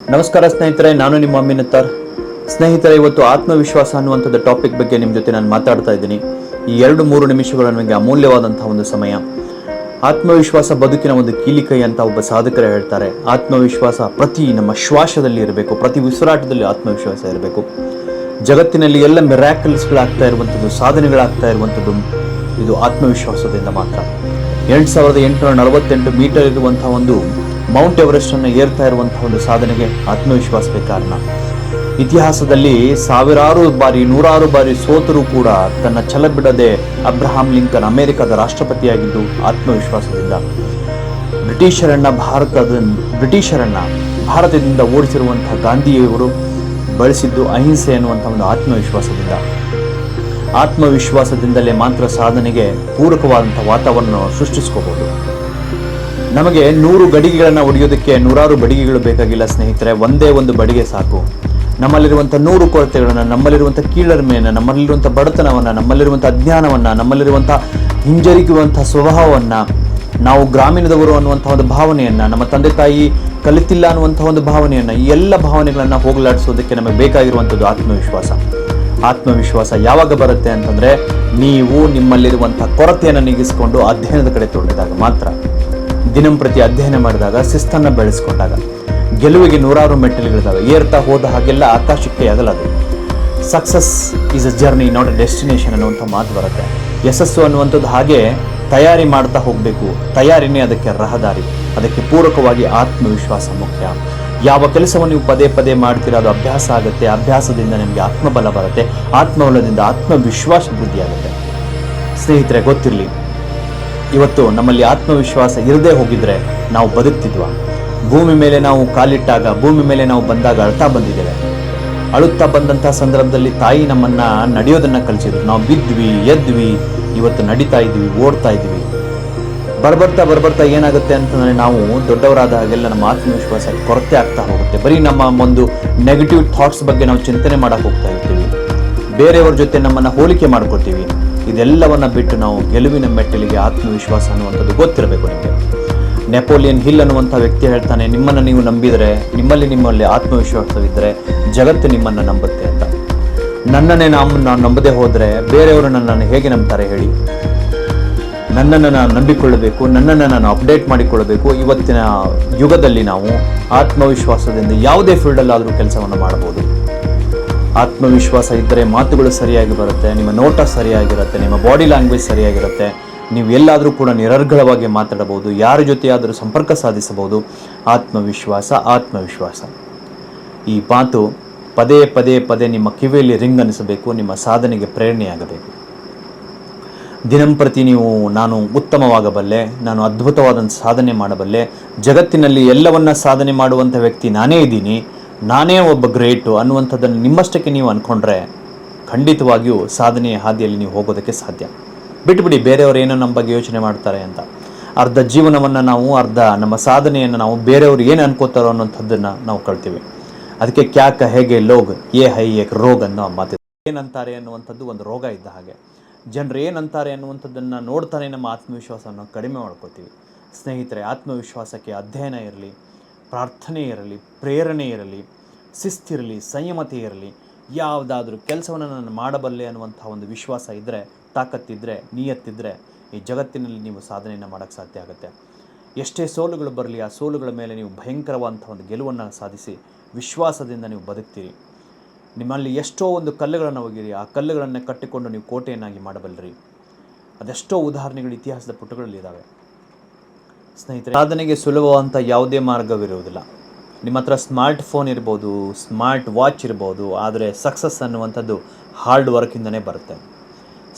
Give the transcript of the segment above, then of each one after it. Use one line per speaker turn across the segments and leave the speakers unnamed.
ನಮಸ್ಕಾರ ಸ್ನೇಹಿತರೆ, ನಾನು ನಿಮ್ಮ ಅಮಿನತ್ತರ್. ಸ್ನೇಹಿತರೆ, ಇವತ್ತು ಆತ್ಮವಿಶ್ವಾಸ ಅನ್ನುವಂಥದ್ದು ಟಾಪಿಕ್ ಬಗ್ಗೆ ನಿಮ್ಮ ಜೊತೆ ನಾನು ಮಾತಾಡ್ತಾ ಇದ್ದೀನಿ. ಈ 2-3 ನಿಮಿಷಗಳು ನನಗೆ ಅಮೂಲ್ಯವಾದಂತಹ ಒಂದು ಸಮಯ. ಆತ್ಮವಿಶ್ವಾಸ ಬದುಕಿನ ಒಂದು ಕೀಲಿಕೈ ಅಂತ ಒಬ್ಬ ಸಾಧಕರು ಹೇಳ್ತಾರೆ. ಆತ್ಮವಿಶ್ವಾಸ ಪ್ರತಿ ನಮ್ಮ ಶ್ವಾಸದಲ್ಲಿ ಇರಬೇಕು, ಪ್ರತಿ ಉಸಿರಾಟದಲ್ಲಿ ಆತ್ಮವಿಶ್ವಾಸ ಇರಬೇಕು. ಜಗತ್ತಿನಲ್ಲಿ ಎಲ್ಲ ಮಿರಾಕಲ್ಸ್ಗಳಾಗ್ತಾ ಇರುವಂಥದ್ದು, ಸಾಧನೆಗಳಾಗ್ತಾ ಇರುವಂಥದ್ದು ಇದು ಆತ್ಮವಿಶ್ವಾಸದಿಂದ ಮಾತ್ರ. 8,848 ಮೀಟರ್ ಇರುವಂತಹ ಒಂದು ಮೌಂಟ್ ಎವರೆಸ್ಟ್ ಅನ್ನು ಏರ್ತಾ ಇರುವಂತಹ ಒಂದು ಸಾಧನೆಗೆ ಆತ್ಮವಿಶ್ವಾಸವೇ ಕಾರಣ. ಇತಿಹಾಸದಲ್ಲಿ ಸಾವಿರಾರು ಬಾರಿ, ನೂರಾರು ಬಾರಿ ಸೋತರೂ ಕೂಡ ತನ್ನ ಛಲ ಬಿಡದೆ ಅಬ್ರಹಾಂ ಲಿಂಕನ್ ಅಮೆರಿಕದ ರಾಷ್ಟ್ರಪತಿಯಾಗಿದ್ದು ಆತ್ಮವಿಶ್ವಾಸದಿಂದ. ಬ್ರಿಟಿಷರನ್ನ ಭಾರತದಿಂದ ಓಡಿಸಿರುವಂತಹ ಗಾಂಧಿಯವರು ಬಳಸಿದ್ದು ಅಹಿಂಸೆ ಎನ್ನುವಂತಹ ಒಂದು ಆತ್ಮವಿಶ್ವಾಸದಿಂದ. ಆತ್ಮವಿಶ್ವಾಸದಿಂದಲೇ ಮಾತ್ರ ಸಾಧನೆಗೆ ಪೂರಕವಾದಂತಹ ವಾತಾವರಣ ಸೃಷ್ಟಿಸ್ಕೋಬಹುದು. ನಮಗೆ 100 ಗಡಿಗೆಗಳನ್ನು ಹೊಡೆಯೋದಕ್ಕೆ ನೂರಾರು ಬಡಿಗೆಗಳು ಬೇಕಾಗಿಲ್ಲ ಸ್ನೇಹಿತರೆ. ಒಂದೇ ಒಂದು ಬಡಿಗೆ ಸಾಕು. ನಮ್ಮಲ್ಲಿರುವಂಥ 100 ಕೊರತೆಗಳನ್ನು, ನಮ್ಮಲ್ಲಿರುವಂಥ ಕೀಳರಿಮೆಯನ್ನು, ನಮ್ಮಲ್ಲಿರುವಂಥ ಬಡತನವನ್ನು, ನಮ್ಮಲ್ಲಿರುವಂಥ ಅಜ್ಞಾನವನ್ನು, ನಮ್ಮಲ್ಲಿರುವಂಥ ಹಿಂಜರಿಯುವಂಥ ಸ್ವಭಾವವನ್ನು, ನಾವು ಗ್ರಾಮೀಣದವರು ಅನ್ನುವಂಥ ಒಂದು ಭಾವನೆಯನ್ನು, ನಮ್ಮ ತಂದೆ ತಾಯಿ ಕಲಿತಿಲ್ಲ ಅನ್ನುವಂಥ ಒಂದು ಭಾವನೆಯನ್ನು, ಈ ಎಲ್ಲ ಭಾವನೆಗಳನ್ನು ಹೋಗಲಾಡಿಸೋದಕ್ಕೆ ನಮಗೆ ಬೇಕಾಗಿರುವಂಥದ್ದು ಆತ್ಮವಿಶ್ವಾಸ. ಆತ್ಮವಿಶ್ವಾಸ ಯಾವಾಗ ಬರುತ್ತೆ ಅಂತಂದರೆ, ನೀವು ನಿಮ್ಮಲ್ಲಿರುವಂಥ ಕೊರತೆಯನ್ನು ನೀಗಿಸಿಕೊಂಡು ಅಧ್ಯಯನದ ಕಡೆ ತೊಡಗಿದಾಗ ಮಾತ್ರ. ದಿನಂಪ್ರತಿ ಅಧ್ಯಯನ ಮಾಡಿದಾಗ, ಶಿಸ್ತನ್ನು ಬೆಳೆಸ್ಕೊಂಡಾಗ. ಗೆಲುವಿಗೆ ನೂರಾರು ಮೆಟ್ಟಿಲುಗಳಿದ್ದಾವೆ. ಏರ್ತಾ ಹೋದ ಹಾಗೆಲ್ಲ ಆಕಾಶಕ್ಕೆ ಆಗಲದು. Success is a journey, not a destination ಅನ್ನುವಂಥ ಮಾತು ಬರುತ್ತೆ. ಯಶಸ್ಸು ಅನ್ನುವಂಥದ್ದು ಹಾಗೆ ತಯಾರಿ ಮಾಡ್ತಾ ಹೋಗಬೇಕು. ತಯಾರಿನೇ ಅದಕ್ಕೆ ರಹದಾರಿ. ಅದಕ್ಕೆ ಪೂರಕವಾಗಿ ಆತ್ಮವಿಶ್ವಾಸ ಮುಖ್ಯ. ಯಾವ ಕೆಲಸವನ್ನು ನೀವು ಪದೇ ಪದೇ ಮಾಡ್ತೀರಾ ಅದು ಅಭ್ಯಾಸ ಆಗುತ್ತೆ. ಅಭ್ಯಾಸದಿಂದ ನಿಮಗೆ ಆತ್ಮಬಲ ಬರುತ್ತೆ. ಆತ್ಮಬಲದಿಂದ ಆತ್ಮವಿಶ್ವಾಸ ವೃದ್ಧಿಯಾಗುತ್ತೆ. ಸ್ನೇಹಿತರೆ, ಗೊತ್ತಿರಲಿ, ಇವತ್ತು ನಮ್ಮಲ್ಲಿ ಆತ್ಮವಿಶ್ವಾಸ ಇರದೇ ಹೋಗಿದ್ರೆ ನಾವು ಬದುಕ್ತಿದ್ವ? ಭೂಮಿ ಮೇಲೆ ನಾವು ಕಾಲಿಟ್ಟಾಗ, ಭೂಮಿ ಮೇಲೆ ನಾವು ಬಂದಾಗ ಅಳ್ತಾ ಬಂದಿದ್ದೇವೆ. ಅಳುತ್ತಾ ಬಂದಂಥ ಸಂದರ್ಭದಲ್ಲಿ ತಾಯಿ ನಮ್ಮನ್ನು ನಡೆಯೋದನ್ನು ಕಲಿಸಿದ್ರು. ನಾವು ಬಿದ್ವಿ, ಎದ್ವಿ, ಇವತ್ತು ನಡೀತಾ ಇದ್ವಿ, ಓಡ್ತಾ ಇದ್ವಿ. ಬರ್ಬರ್ತಾ ಏನಾಗುತ್ತೆ ಅಂತಂದರೆ, ನಾವು ದೊಡ್ಡವರಾದ ಹಾಗೆಲ್ಲ ನಮ್ಮ ಆತ್ಮವಿಶ್ವಾಸ ಕೊರತೆ ಆಗ್ತಾ ಹೋಗುತ್ತೆ. ಬರೀ ನಮ್ಮ ಒಂದು ನೆಗೆಟಿವ್ ಥಾಟ್ಸ್ ಬಗ್ಗೆ ನಾವು ಚಿಂತನೆ ಮಾಡೋಕೆ ಹೋಗ್ತಾ ಇರ್ತೀವಿ. ಬೇರೆಯವ್ರ ಜೊತೆ ನಮ್ಮನ್ನು ಹೋಲಿಕೆ ಮಾಡ್ಕೋತೀವಿ. ಇದೆಲ್ಲವನ್ನ ಬಿಟ್ಟು ನಾವು ಗೆಲುವಿನ ಮೆಟ್ಟಲಿಗೆ ಆತ್ಮವಿಶ್ವಾಸ ಅನ್ನುವಂಥದ್ದು ಗೊತ್ತಿರಬೇಕು ನಿಮಗೆ. ನೆಪೋಲಿಯನ್ ಹಿಲ್ ಅನ್ನುವಂಥ ವ್ಯಕ್ತಿ ಹೇಳ್ತಾನೆ, ನಿಮ್ಮನ್ನು ನೀವು ನಂಬಿದರೆ, ನಿಮ್ಮಲ್ಲಿ ಆತ್ಮವಿಶ್ವಾಸವಿದ್ದರೆ ಜಗತ್ತು ನಿಮ್ಮನ್ನು ನಂಬುತ್ತೆ ಅಂತ. ನನ್ನನ್ನೇ ನಾನು ನಂಬದೇ ಹೋದರೆ ಬೇರೆಯವರು ನನ್ನನ್ನು ಹೇಗೆ ನಂಬ್ತಾರೆ ಹೇಳಿ? ನನ್ನನ್ನು ನಾನು ನಂಬಿಕೊಳ್ಳಬೇಕು, ನನ್ನನ್ನು ನಾನು ಅಪ್ಡೇಟ್ ಮಾಡಿಕೊಳ್ಳಬೇಕು. ಇವತ್ತಿನ ಯುಗದಲ್ಲಿ ನಾವು ಆತ್ಮವಿಶ್ವಾಸದಿಂದ ಯಾವುದೇ ಫೀಲ್ಡಲ್ಲಾದರೂ ಕೆಲಸವನ್ನು ಮಾಡಬಹುದು. ಆತ್ಮವಿಶ್ವಾಸ ಇದ್ದರೆ ಮಾತುಗಳು ಸರಿಯಾಗಿ ಬರುತ್ತೆ, ನಿಮ್ಮ ನೋಟ ಸರಿಯಾಗಿರುತ್ತೆ, ನಿಮ್ಮ ಬಾಡಿ ಲ್ಯಾಂಗ್ವೇಜ್ ಸರಿಯಾಗಿರುತ್ತೆ. ನೀವು ಎಲ್ಲಾದರೂ ಕೂಡ ನಿರರ್ಗಳವಾಗಿ ಮಾತಾಡಬಹುದು, ಯಾರ ಜೊತೆಯಾದರೂ ಸಂಪರ್ಕ ಸಾಧಿಸಬಹುದು. ಆತ್ಮವಿಶ್ವಾಸ. ಈ ಮಾತು ಪದೇ ನಿಮ್ಮ ಕಿವಿಯಲ್ಲಿ ರಿಂಗ್ ಅನಿಸಬೇಕು. ನಿಮ್ಮ ಸಾಧನೆಗೆ ಪ್ರೇರಣೆಯಾಗಬೇಕು. ದಿನಂಪ್ರತಿ ನೀವು, ನಾನು ಉತ್ತಮವಾಗಬಲ್ಲೆ, ನಾನು ಅದ್ಭುತವಾದಂಥ ಸಾಧನೆ ಮಾಡಬಲ್ಲೆ, ಜಗತ್ತಿನಲ್ಲಿ ಎಲ್ಲವನ್ನ ಸಾಧನೆ ಮಾಡುವಂಥ ವ್ಯಕ್ತಿ ನಾನೇ ಇದ್ದೀನಿ, ನಾನೇ ಒಬ್ಬ ಗ್ರೇಟು ಅನ್ನುವಂಥದ್ದನ್ನು ನಿಮ್ಮಷ್ಟಕ್ಕೆ ನೀವು ಅಂದ್ಕೊಂಡ್ರೆ ಖಂಡಿತವಾಗಿಯೂ ಸಾಧನೆಯ ಹಾದಿಯಲ್ಲಿ ನೀವು ಹೋಗೋದಕ್ಕೆ ಸಾಧ್ಯ. ಬಿಟ್ಬಿಡಿ ಬೇರೆಯವರು ಏನೋ ನಮ್ಮ ಬಗ್ಗೆ ಯೋಚನೆ ಮಾಡ್ತಾರೆ ಅಂತ. ಅರ್ಧ ಜೀವನವನ್ನು ನಾವು, ಅರ್ಧ ನಮ್ಮ ಸಾಧನೆಯನ್ನು ನಾವು ಬೇರೆಯವರು ಏನು ಅನ್ಕೋತಾರೋ ಅನ್ನೋಂಥದ್ದನ್ನು ನಾವು ಕಳ್ತೀವಿ. ಅದಕ್ಕೆ ಕ್ಯಾಕ ಹೇಗೆ ಲೋಗ್ ಏ ಹೈ ಏಕ್ ರೋಗ್ ಅನ್ನೋ ಮಾತಿದೆ. ಏನಂತಾರೆ ಅನ್ನುವಂಥದ್ದು ಒಂದು ರೋಗ ಇದ್ದ ಹಾಗೆ. ಜನರು ಏನಂತಾರೆ ಅನ್ನುವಂಥದ್ದನ್ನು ನೋಡ್ತಾನೆ ನಮ್ಮ ಆತ್ಮವಿಶ್ವಾಸವನ್ನು ಕಡಿಮೆ ಮಾಡ್ಕೋತೀವಿ. ಸ್ನೇಹಿತರೆ, ಆತ್ಮವಿಶ್ವಾಸಕ್ಕೆ ಅಧ್ಯಯನ ಇರಲಿ, ಪ್ರಾರ್ಥನೆ ಇರಲಿ, ಪ್ರೇರಣೆ ಇರಲಿ, ಶಿಸ್ತಿರಲಿ, ಸಂಯಮತೆ ಇರಲಿ, ಯಾವುದಾದ್ರೂ ಕೆಲಸವನ್ನು ನಾನು ಮಾಡಬಲ್ಲೆ ಅನ್ನುವಂಥ ಒಂದು ವಿಶ್ವಾಸ ಇದ್ದರೆ, ತಾಕತ್ತಿದ್ದರೆ, ನಿಯತ್ತಿದ್ದರೆ ಈ ಜಗತ್ತಿನಲ್ಲಿ ನೀವು ಸಾಧನೆಯನ್ನು ಮಾಡೋಕ್ಕೆ ಸಾಧ್ಯ ಆಗುತ್ತೆ. ಎಷ್ಟೇ ಸೋಲುಗಳು ಬರಲಿ, ಆ ಸೋಲುಗಳ ಮೇಲೆ ನೀವು ಭಯಂಕರವಾದಂಥ ಒಂದು ಗೆಲುವನ್ನು ಸಾಧಿಸಿ ವಿಶ್ವಾಸದಿಂದ ನೀವು ಬದುಕ್ತೀರಿ. ನಿಮ್ಮಲ್ಲಿ ಎಷ್ಟೋ ಒಂದು ಕಲ್ಲುಗಳನ್ನು ಒಗಿರಿ, ಆ ಕಲ್ಲುಗಳನ್ನು ಕಟ್ಟಿಕೊಂಡು ನೀವು ಕೋಟೆಯನ್ನಾಗಿ ಮಾಡಬಲ್ಲರಿ. ಅದೆಷ್ಟೋ ಉದಾಹರಣೆಗಳು ಇತಿಹಾಸದ ಪುಟಗಳಲ್ಲಿದ್ದಾವೆ. ಸ್ನೇಹಿತರೆ, ಸಾಧನೆಗೆ ಸುಲಭವಂತ ಯಾವುದೇ ಮಾರ್ಗವಿರುವುದಿಲ್ಲ. ನಿಮ್ಮ ಹತ್ರ ಸ್ಮಾರ್ಟ್ ಫೋನ್ ಇರ್ಬೋದು, ಸ್ಮಾರ್ಟ್ ವಾಚ್ ಇರ್ಬೋದು, ಆದರೆ ಸಕ್ಸಸ್ ಅನ್ನುವಂಥದ್ದು ಹಾರ್ಡ್ ವರ್ಕಿಂದನೇ ಬರುತ್ತೆ.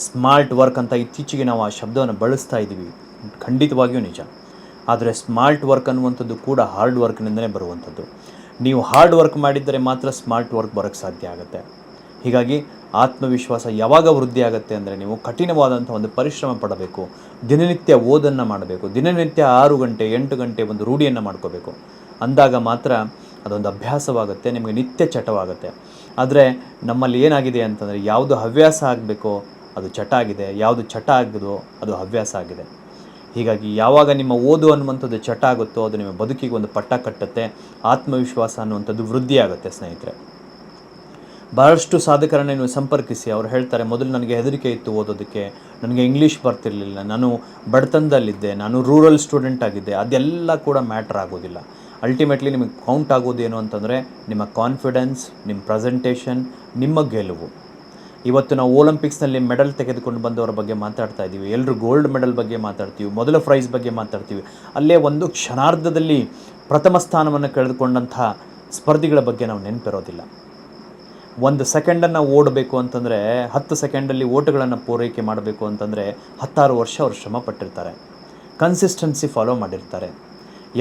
ಸ್ಮಾರ್ಟ್ ವರ್ಕ್ ಅಂತ ಇತ್ತೀಚೆಗೆ ನಾವು ಆ ಶಬ್ದವನ್ನು ಬಳಸ್ತಾ ಇದ್ದೀವಿ, ಖಂಡಿತವಾಗಿಯೂ ನಿಜ. ಆದರೆ ಸ್ಮಾರ್ಟ್ ವರ್ಕ್ ಅನ್ನುವಂಥದ್ದು ಕೂಡ ಹಾರ್ಡ್ ವರ್ಕ್ನಿಂದನೇ ಬರುವಂಥದ್ದು. ನೀವು ಹಾರ್ಡ್ ವರ್ಕ್ ಮಾಡಿದ್ದರೆ ಮಾತ್ರ ಸ್ಮಾರ್ಟ್ ವರ್ಕ್ ಬರೋಕ್ಕೆ ಸಾಧ್ಯ ಆಗುತ್ತೆ. ಹೀಗಾಗಿ ಆತ್ಮವಿಶ್ವಾಸ ಯಾವಾಗ ವೃದ್ಧಿ ಆಗುತ್ತೆ ಅಂದರೆ, ನೀವು ಕಠಿಣವಾದಂಥ ಒಂದು ಪರಿಶ್ರಮ ಪಡಬೇಕು, ದಿನನಿತ್ಯ ಓದನ್ನು ಮಾಡಬೇಕು, ದಿನನಿತ್ಯ 6 ಗಂಟೆ 8 ಗಂಟೆ ಒಂದು ರೂಢಿಯನ್ನು ಮಾಡ್ಕೋಬೇಕು. ಅಂದಾಗ ಮಾತ್ರ ಅದೊಂದು ಅಭ್ಯಾಸವಾಗುತ್ತೆ, ನಿಮಗೆ ನಿತ್ಯ ಚಟವಾಗುತ್ತೆ. ಆದರೆ ನಮ್ಮಲ್ಲಿ ಏನಾಗಿದೆ ಅಂತಂದರೆ, ಯಾವುದು ಹವ್ಯಾಸ ಆಗಬೇಕೋ ಅದು ಚಟ ಆಗಿದೆ, ಯಾವುದು ಚಟ ಆಗೋದು ಅದು ಹವ್ಯಾಸ ಆಗಿದೆ. ಹೀಗಾಗಿ ಯಾವಾಗ ನಿಮ್ಮ ಓದು ಅನ್ನುವಂಥದ್ದು ಚಟ ಆಗುತ್ತೋ ಅದು ನಿಮ್ಮ ಬದುಕಿಗೆ ಒಂದು ಪಟ್ಟ ಕಟ್ಟುತ್ತೆ, ಆತ್ಮವಿಶ್ವಾಸ ಅನ್ನುವಂಥದ್ದು ವೃದ್ಧಿಯಾಗುತ್ತೆ ಸ್ನೇಹಿತರೆ. ಬಹಳಷ್ಟು ಸಾಧಕರನ್ನು ನೀವು ಸಂಪರ್ಕಿಸಿ, ಅವ್ರು ಹೇಳ್ತಾರೆ, ಮೊದಲು ನನಗೆ ಹೆದರಿಕೆ ಇತ್ತು ಓದೋದಕ್ಕೆ, ನನಗೆ ಇಂಗ್ಲೀಷ್ ಬರ್ತಿರಲಿಲ್ಲ, ನಾನು ಬಡತನದಲ್ಲಿದ್ದೆ, ನಾನು ರೂರಲ್ ಸ್ಟೂಡೆಂಟ್ ಆಗಿದ್ದೆ. ಅದೆಲ್ಲ ಕೂಡ ಮ್ಯಾಟ್ರ್ ಆಗೋದಿಲ್ಲ. ಅಲ್ಟಿಮೇಟ್ಲಿ ನಿಮಗೆ ಕೌಂಟ್ ಆಗೋದೇನು ಅಂತಂದರೆ ನಿಮ್ಮ ಕಾನ್ಫಿಡೆನ್ಸ್, ನಿಮ್ಮ ಪ್ರೆಸೆಂಟೇಷನ್, ನಿಮ್ಮ ಗೆಲುವು. ಇವತ್ತು ನಾವು ಒಲಿಂಪಿಕ್ಸ್ನಲ್ಲಿ ಮೆಡಲ್ ತೆಗೆದುಕೊಂಡು ಬಂದವರ ಬಗ್ಗೆ ಮಾತಾಡ್ತಾ ಇದ್ದೀವಿ, ಎಲ್ಲರೂ ಗೋಲ್ಡ್ ಮೆಡಲ್ ಬಗ್ಗೆ ಮಾತಾಡ್ತೀವಿ, ಮೊದಲ ಪ್ರೈಸ್ ಬಗ್ಗೆ ಮಾತಾಡ್ತೀವಿ. ಅಲ್ಲೇ ಒಂದು ಕ್ಷಣಾರ್ಧದಲ್ಲಿ ಪ್ರಥಮ ಸ್ಥಾನವನ್ನು ಕಳೆದುಕೊಂಡಂಥ ಸ್ಪರ್ಧಿಗಳ ಬಗ್ಗೆ ನಾವು ನೆನಪಿರೋದಿಲ್ಲ. 1 ಸೆಕೆಂಡನ್ನು ಓಡಬೇಕು ಅಂತಂದರೆ 10 ಸೆಕೆಂಡಲ್ಲಿ ಓಟುಗಳನ್ನು ಪೂರೈಕೆ ಮಾಡಬೇಕು ಅಂತಂದರೆ 16 ವರ್ಷ ಅವರು ಶ್ರಮ ಪಟ್ಟಿರ್ತಾರೆ, ಕನ್ಸಿಸ್ಟೆನ್ಸಿ ಫಾಲೋ ಮಾಡಿರ್ತಾರೆ.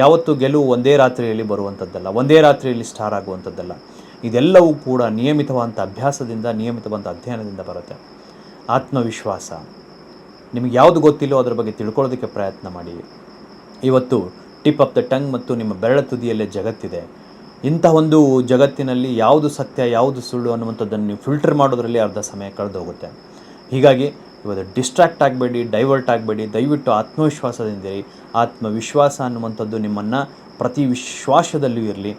ಯಾವತ್ತೂ ಗೆಲುವು ಒಂದೇ ರಾತ್ರಿಯಲ್ಲಿ ಬರುವಂಥದ್ದಲ್ಲ, ಒಂದೇ ರಾತ್ರಿಯಲ್ಲಿ ಸ್ಟಾರ್ ಆಗುವಂಥದ್ದಲ್ಲ. ಇದೆಲ್ಲವೂ ಕೂಡ ನಿಯಮಿತವಾದಂಥ ಅಭ್ಯಾಸದಿಂದ, ನಿಯಮಿತವಾದಂಥ ಅಧ್ಯಯನದಿಂದ ಬರುತ್ತೆ. ಆತ್ಮವಿಶ್ವಾಸ, ನಿಮಗೆ ಯಾವುದು ಗೊತ್ತಿಲ್ಲೋ ಅದರ ಬಗ್ಗೆ ತಿಳ್ಕೊಳ್ಳೋದಕ್ಕೆ ಪ್ರಯತ್ನ ಮಾಡಿ. ಇವತ್ತು ಟಿಪ್ ಆಫ್ ದ ಟಂಗ್ ಮತ್ತು ನಿಮ್ಮ ಬೆರಳ ತುದಿಯಲ್ಲೇ ಜಗತ್ತಿದೆ. ಇಂಥ ಒಂದು ಜಗತ್ತಿನಲ್ಲಿ ಯಾವುದು ಸತ್ಯ, ಯಾವುದು ಸುಳ್ಳು ಅನ್ನುವಂಥದ್ದನ್ನು ನೀವು ಫಿಲ್ಟರ್ ಮಾಡೋದ್ರಲ್ಲಿ ಅರ್ಧ ಸಮಯ ಕಳೆದು ಹೋಗುತ್ತೆ. ಹೀಗಾಗಿ ಇವತ್ತು ಡಿಸ್ಟ್ರಾಕ್ಟ್ ಆಗಬೇಡಿ, ಡೈವರ್ಟ್ ಆಗಬೇಡಿ, ದಯವಿಟ್ಟು ಆತ್ಮವಿಶ್ವಾಸದಿಂದಿರಿ. ಆತ್ಮವಿಶ್ವಾಸ ಅನ್ನುವಂಥದ್ದು ನಿಮ್ಮನ್ನು ಪ್ರತಿ ವಿಶ್ವಾಸದಲ್ಲೂ ಇರಲಿ.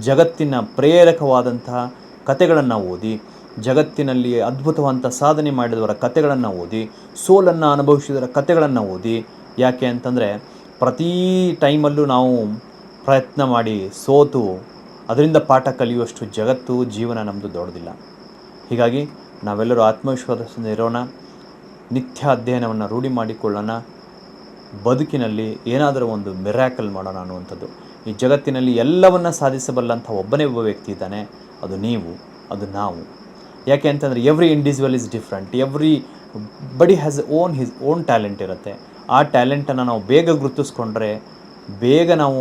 ಜಗತ್ತಿನ ಪ್ರೇರಕವಾದಂತಹ ಕತೆಗಳನ್ನು ಓದಿ, ಜಗತ್ತಿನಲ್ಲಿ ಅದ್ಭುತವಾದಂಥ ಸಾಧನೆ ಮಾಡಿದವರ ಕತೆಗಳನ್ನು ಓದಿ, ಸೋಲನ್ನು ಅನುಭವಿಸಿದವರ ಕತೆಗಳನ್ನು ಓದಿ. ಯಾಕೆ ಅಂತಂದರೆ ಪ್ರತಿ ಟೈಮಲ್ಲೂ ನಾವು ಪ್ರಯತ್ನ ಮಾಡಿ ಸೋತು ಅದರಿಂದ ಪಾಠ ಕಲಿಯುವಷ್ಟು ಜಗತ್ತು, ಜೀವನ ನಮ್ಮದು ದೊಡ್ಡದಿಲ್ಲ. ಹೀಗಾಗಿ ನಾವೆಲ್ಲರೂ ಆತ್ಮವಿಶ್ವಾಸದಿಂದ ಇರೋಣ, ನಿತ್ಯ ಅಧ್ಯಯನವನ್ನು ರೂಢಿ ಮಾಡಿಕೊಳ್ಳೋಣ, ಬದುಕಿನಲ್ಲಿ ಏನಾದರೂ ಒಂದು ಮಿರಾಕಲ್ ಮಾಡೋಣ ಅನ್ನುವಂಥದ್ದು. ಈ ಜಗತ್ತಿನಲ್ಲಿ ಎಲ್ಲವನ್ನ ಸಾಧಿಸಬಲ್ಲಂಥ ಒಬ್ಬನೇ ಒಬ್ಬ ವ್ಯಕ್ತಿ ಇದ್ದಾನೆ, ಅದು ನೀವು, ಅದು ನಾವು. ಯಾಕೆ ಅಂತಂದರೆ every individual is different, every ಬಡಿ ಹ್ಯಾಸ್ ಹಿಸ್ ಓನ್ ಟ್ಯಾಲೆಂಟ್ ಇರುತ್ತೆ. ಆ ಟ್ಯಾಲೆಂಟನ್ನು ನಾವು ಬೇಗ ಗುರುತಿಸ್ಕೊಂಡ್ರೆ ಬೇಗ ನಾವು